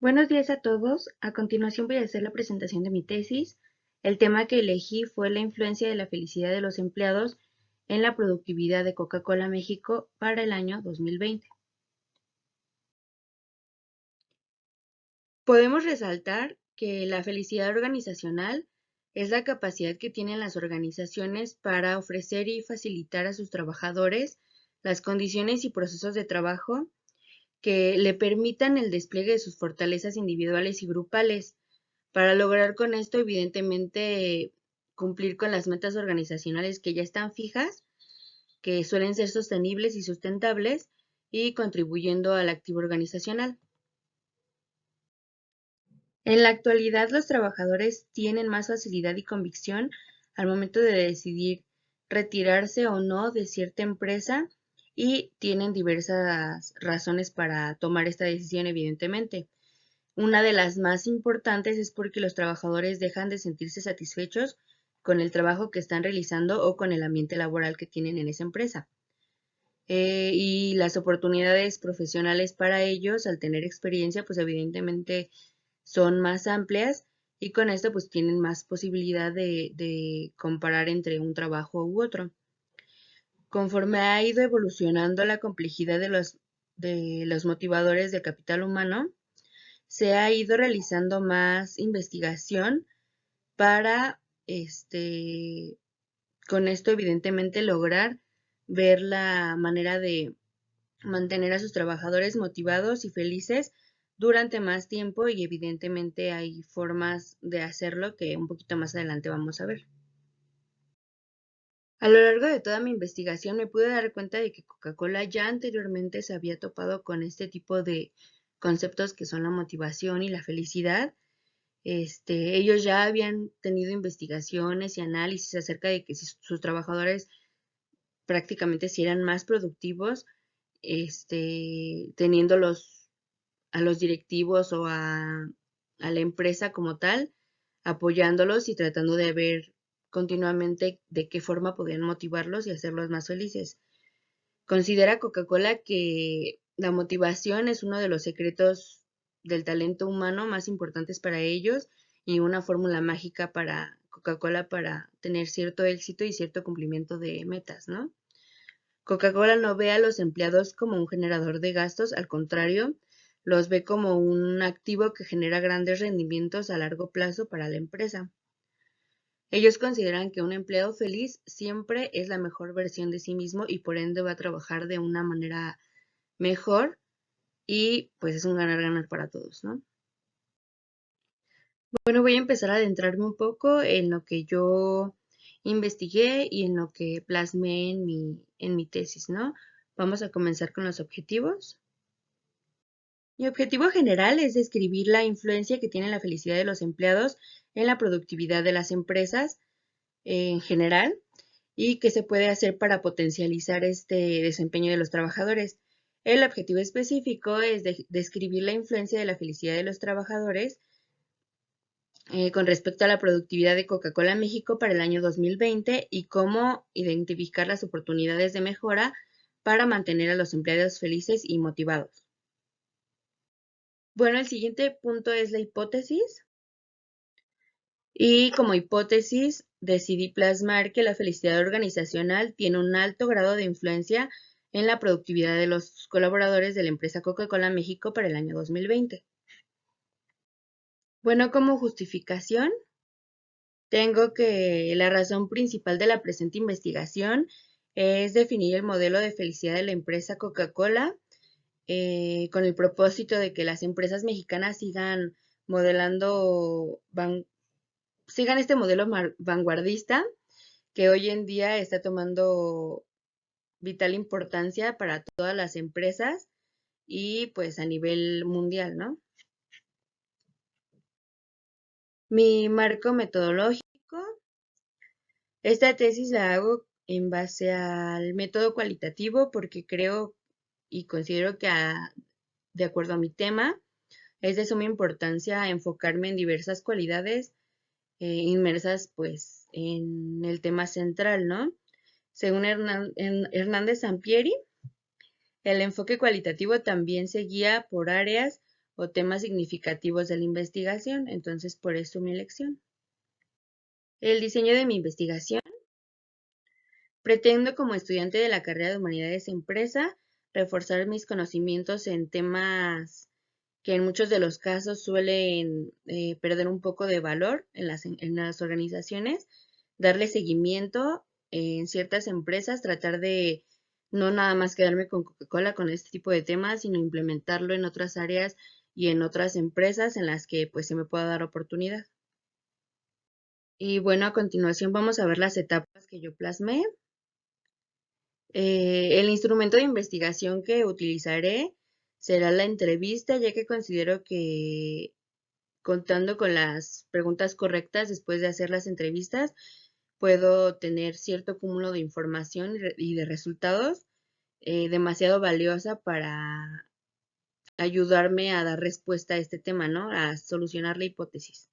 Buenos días a todos. A continuación voy a hacer la presentación de mi tesis. El tema que elegí fue la influencia de la felicidad de los empleados en la productividad de Coca-Cola México para el año 2020. Podemos resaltar que la felicidad organizacional es la capacidad que tienen las organizaciones para ofrecer y facilitar a sus trabajadores las condiciones y procesos de trabajo que le permitan el despliegue de sus fortalezas individuales y grupales, para lograr con esto, evidentemente, cumplir con las metas organizacionales que ya están fijas, que suelen ser sostenibles y sustentables, y contribuyendo al activo organizacional. En la actualidad, los trabajadores tienen más facilidad y convicción al momento de decidir retirarse o no de cierta empresa y tienen diversas razones para tomar esta decisión, evidentemente. Una de las más importantes es porque los trabajadores dejan de sentirse satisfechos con el trabajo que están realizando o con el ambiente laboral que tienen en esa empresa. Y las oportunidades profesionales para ellos, al tener experiencia, pues evidentemente son más amplias y con esto pues tienen más posibilidad de comparar entre un trabajo u otro. Conforme ha ido evolucionando la complejidad de los motivadores del capital humano, se ha ido realizando más investigación para, con esto evidentemente lograr ver la manera de mantener a sus trabajadores motivados y felices durante más tiempo, y evidentemente hay formas de hacerlo que un poquito más adelante vamos a ver. A lo largo de toda mi investigación me pude dar cuenta de que Coca-Cola ya anteriormente se había topado con este tipo de conceptos que son la motivación y la felicidad. Ellos ya habían tenido investigaciones y análisis acerca de que si sus trabajadores prácticamente si eran más productivos, teniendo a los directivos o a la empresa como tal, apoyándolos y tratando de ver continuamente de qué forma podían motivarlos y hacerlos más felices. Considera Coca-Cola que la motivación es uno de los secretos del talento humano más importantes para ellos y una fórmula mágica para Coca-Cola para tener cierto éxito y cierto cumplimiento de metas, ¿no? Coca-Cola no ve a los empleados como un generador de gastos, al contrario, los ve como un activo que genera grandes rendimientos a largo plazo para la empresa. Ellos consideran que un empleado feliz siempre es la mejor versión de sí mismo y por ende va a trabajar de una manera mejor y pues es un ganar-ganar para todos, ¿no? Bueno, voy a empezar a adentrarme un poco en lo que yo investigué y en lo que plasmé en mi tesis, ¿no? Vamos a comenzar con los objetivos. Mi objetivo general es describir la influencia que tiene la felicidad de los empleados en la productividad de las empresas en general y qué se puede hacer para potencializar este desempeño de los trabajadores. El objetivo específico es describir la influencia de la felicidad de los trabajadores con respecto a la productividad de Coca-Cola México para el año 2020 y cómo identificar las oportunidades de mejora para mantener a los empleados felices y motivados. Bueno, el siguiente punto es la hipótesis. Y como hipótesis, decidí plasmar que la felicidad organizacional tiene un alto grado de influencia en la productividad de los colaboradores de la empresa Coca-Cola México para el año 2020. Bueno, como justificación, tengo que la razón principal de la presente investigación es definir el modelo de felicidad de la empresa Coca-Cola con el propósito de que las empresas mexicanas modelando, sigan este modelo vanguardista que hoy en día está tomando vital importancia para todas las empresas y pues a nivel mundial, ¿no? Mi marco metodológico, esta tesis la hago en base al método cualitativo porque creo y considero que de acuerdo a mi tema es de suma importancia enfocarme en diversas cualidades inmersas pues en el tema central, ¿no? Según Hernández Sampieri, el enfoque cualitativo también se guía por áreas o temas significativos de la investigación. Entonces, por eso mi elección. El diseño de mi investigación. Pretendo, como estudiante de la carrera de Humanidades Empresa, reforzar mis conocimientos en temas que en muchos de los casos suelen perder un poco de valor en las organizaciones, darle seguimiento en ciertas empresas, tratar de no nada más quedarme con Coca-Cola con este tipo de temas, sino implementarlo en otras áreas y en otras empresas en las que pues se me pueda dar oportunidad. Y bueno, a continuación vamos a ver las etapas que yo plasmé. El instrumento de investigación que utilizaré será la entrevista, ya que considero que contando con las preguntas correctas después de hacer las entrevistas, puedo tener cierto cúmulo de información y de resultados demasiado valiosa para ayudarme a dar respuesta a este tema, ¿no? A solucionar la hipótesis.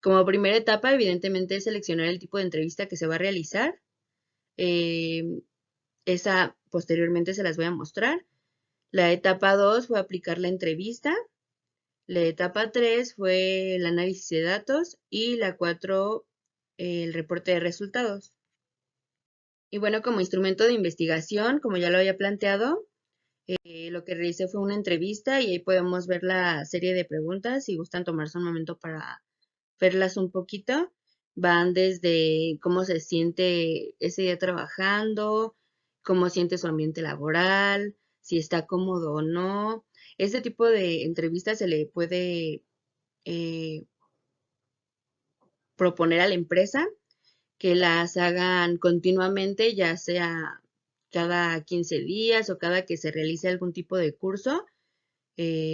Como primera etapa, evidentemente, es seleccionar el tipo de entrevista que se va a realizar. Eh, Esa posteriormente se las voy a mostrar. La etapa 2 fue aplicar la entrevista. La etapa 3 fue el análisis de datos y la 4 el reporte de resultados. Y bueno, como instrumento de investigación, como ya lo había planteado, lo que realicé fue una entrevista y ahí podemos ver la serie de preguntas. Si gustan tomarse un momento para verlas un poquito, van desde cómo se siente ese día trabajando, cómo siente su ambiente laboral, si está cómodo o no. Este tipo de entrevistas se le puede eh, proponer a la empresa que las hagan continuamente, ya sea cada 15 días o cada que se realice algún tipo de curso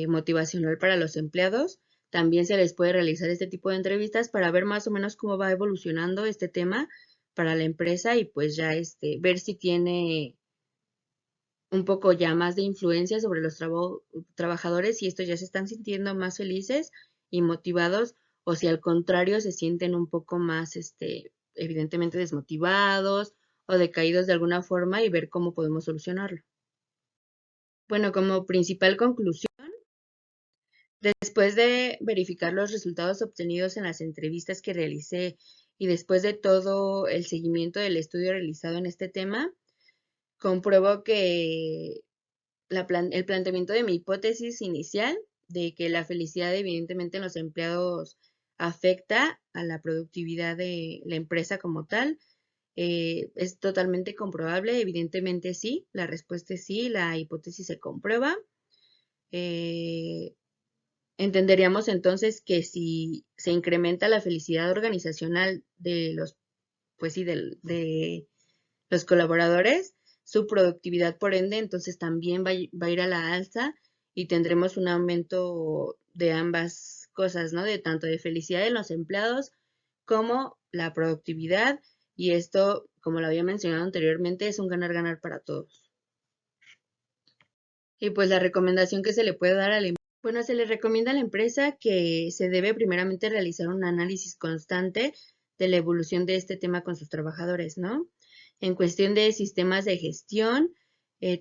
motivacional para los empleados. También se les puede realizar este tipo de entrevistas para ver más o menos cómo va evolucionando este tema para la empresa y pues ya ver si tiene un poco ya más de influencia sobre los trabajadores, si estos ya se están sintiendo más felices y motivados o si al contrario se sienten un poco más, evidentemente desmotivados o decaídos de alguna forma y ver cómo podemos solucionarlo. Bueno, como principal conclusión, después de verificar los resultados obtenidos en las entrevistas que realicé y después de todo el seguimiento del estudio realizado en este tema, compruebo que el planteamiento de mi hipótesis inicial de que la felicidad evidentemente en los empleados afecta a la productividad de la empresa como tal, es totalmente comprobable, evidentemente sí, la respuesta es sí, la hipótesis se comprueba. Entenderíamos entonces que si se incrementa la felicidad organizacional de los, pues sí, de los colaboradores, su productividad por ende, entonces también va a ir a la alza y tendremos un aumento de ambas cosas, ¿no? De tanto de felicidad en los empleados como la productividad y esto, como lo había mencionado anteriormente, es un ganar-ganar para todos. Y pues la recomendación que se le puede dar a la empresa, bueno, se le recomienda a la empresa que se debe primeramente realizar un análisis constante de la evolución de este tema con sus trabajadores, ¿no? En cuestión de sistemas de gestión,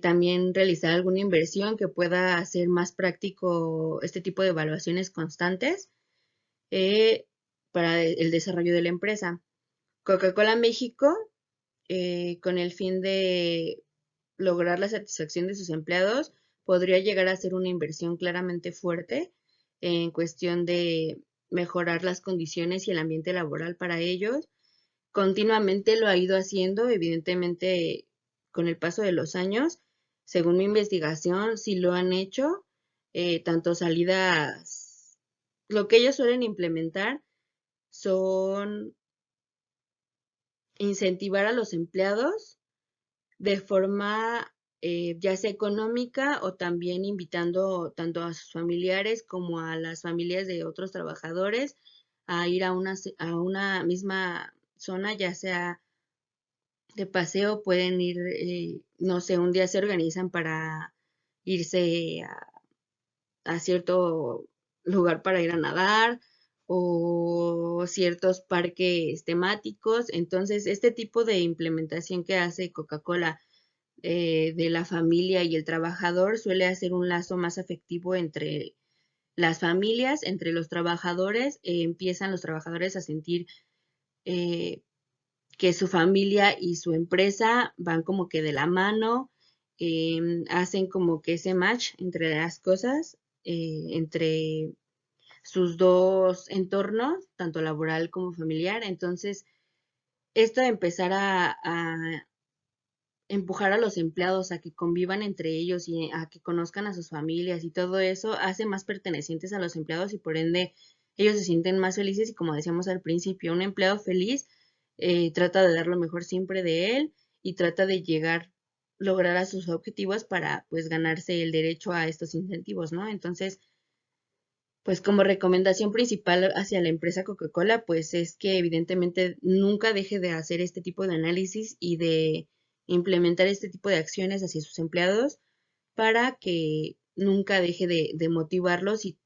también realizar alguna inversión que pueda hacer más práctico este tipo de evaluaciones constantes para el desarrollo de la empresa. Coca-Cola México, con el fin de lograr la satisfacción de sus empleados, podría llegar a ser una inversión claramente fuerte en cuestión de mejorar las condiciones y el ambiente laboral para ellos. Continuamente lo ha ido haciendo, evidentemente con el paso de los años, según mi investigación, sí lo han hecho, tanto salidas, lo que ellos suelen implementar son incentivar a los empleados de forma ya sea económica o también invitando tanto a sus familiares como a las familias de otros trabajadores a ir a una misma zona, ya sea de paseo, pueden ir, no sé, un día se organizan para irse a cierto lugar para ir a nadar o ciertos parques temáticos. Entonces, este tipo de implementación que hace Coca-Cola de la familia y el trabajador suele hacer un lazo más afectivo entre las familias, entre los trabajadores. Empiezan los trabajadores a sentir eh, que su familia y su empresa van como que de la mano, hacen como que ese match entre las cosas, entre sus dos entornos, tanto laboral como familiar. Entonces, esto de empezar a empujar a los empleados a que convivan entre ellos y a que conozcan a sus familias y todo eso hace más pertenecientes a los empleados y por ende ellos se sienten más felices y como decíamos al principio, un empleado feliz trata de dar lo mejor siempre de él y trata de lograr a sus objetivos para pues ganarse el derecho a estos incentivos, ¿no? Entonces, pues como recomendación principal hacia la empresa Coca-Cola, pues es que evidentemente nunca deje de hacer este tipo de análisis y de implementar este tipo de acciones hacia sus empleados para que nunca deje de motivarlos y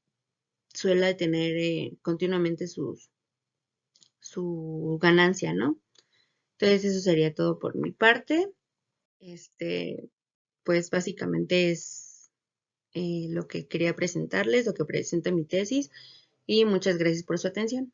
suele tener continuamente su ganancia, ¿no? Entonces eso sería todo por mi parte. Este, pues básicamente es lo que quería presentarles, lo que presenta mi tesis y muchas gracias por su atención.